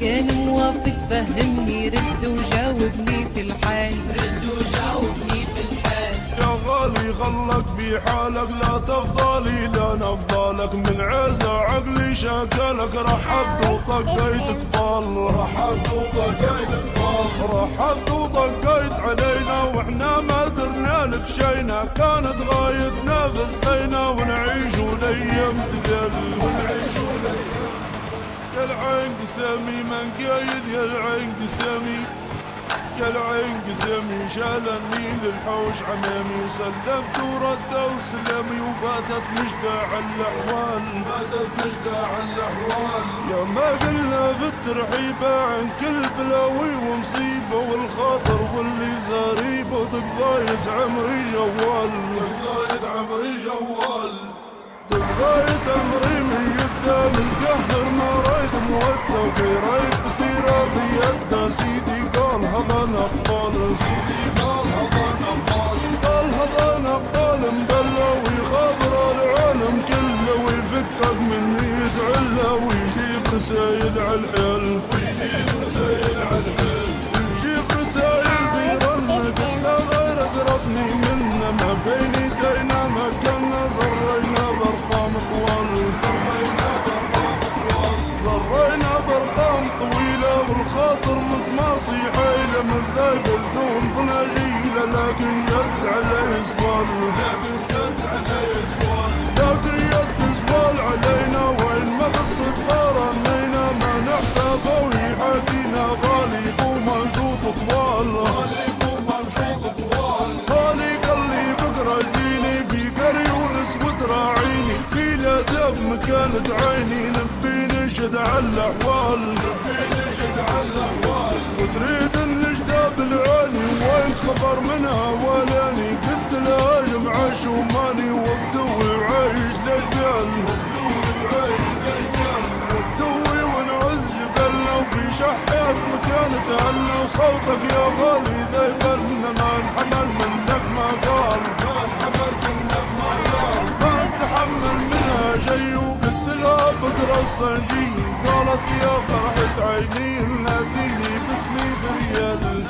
كان موافق فهمني رد وجاوبني في الحال يا غالي خلك في حالك لا تفضلي لا نفضلك من عزة عقلي شكلك رحبت وطقيت اطفال رحبت وطقيت علينا واحنا ما درنا لك شينا كانت غايتنا بالزينة ونعيش الايام تقل يا العين قسامي من قايد يا العين قسامي يا العين قسمي شال النيل الحوش عمامي وسلمت ورد وسلامي وباتت مجدع الاحوال يا ما قلنا بالترحيبة عن كل بلاوي ومصيبة والخاطر واللي زاريبة وتقضايت عمري جوال تقضايت عمري من قدام القهر ما رايد مودة وفي رايد بصيرة في يده سيدي قال هذا نقال مبلى ويخابر العالم كله ويفكك من يد عله ويجيب رسايل عالحيل بيرن قلنا غير قربني منا ما بين يدينا ما كنا زرينا بارقام طويلة والخاطر متماصي حيلة من ذاك بدون ضناجيلة لكن يد عليه سوال علينا وين ما بالصدفة رمينا ما نحسبه ويحاكينا غالي ومنشوط طوال غالي قال لي بقرا جيني في قري ونسود راعيني في الادب مكانت عيني نبي نشد على الاحوال وتريد النجدة بالعاني وين خبر منها ولاني قلت لها جمعة شوماني وابدوي وعايش لجبال وابدوي ونعز جبلنا وفي شحيات مكانة أهلنا وصوتك يا غالي ذا يبلنا ما نحمل منك ما قال ما نتحمل منها شي وقلت لها بقرا الصنجي قالت يا فرحة عيني ناديني باسمي بريال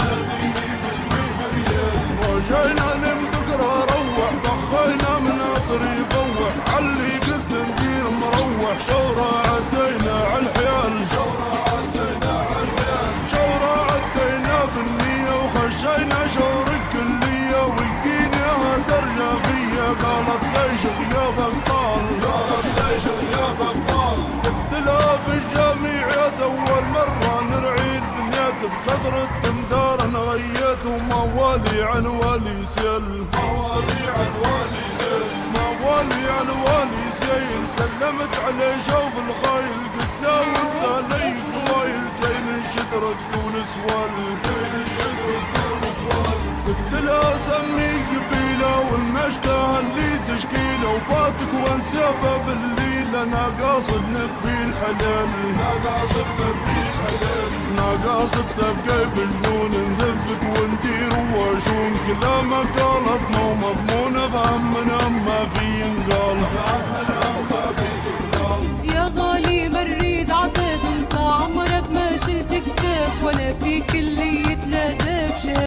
رجعنا نم بقرا روح ضخينا من عطر يفوح علي قلت ندير مروح شورى عدينا عالحيال بالنية وخشينا شور الكلية والقيناها ترجع فيا قالت ليش غيابك طال قلت لها في الجامعات أول مرة نرعي البنيات بكثرة تندار نغيت وموالي عن والي سيل سلمت عليه جوف الخايل قلت له وانت لي قوايل كاين شدرة ونسوال قلت له سمي القبيلة والمشتى اللي تشكيله وباتك وانسابه بالليل انا قاصد نبي الحلال قاصد تبقى بجنون نزفك وندير واشون كلامك غلط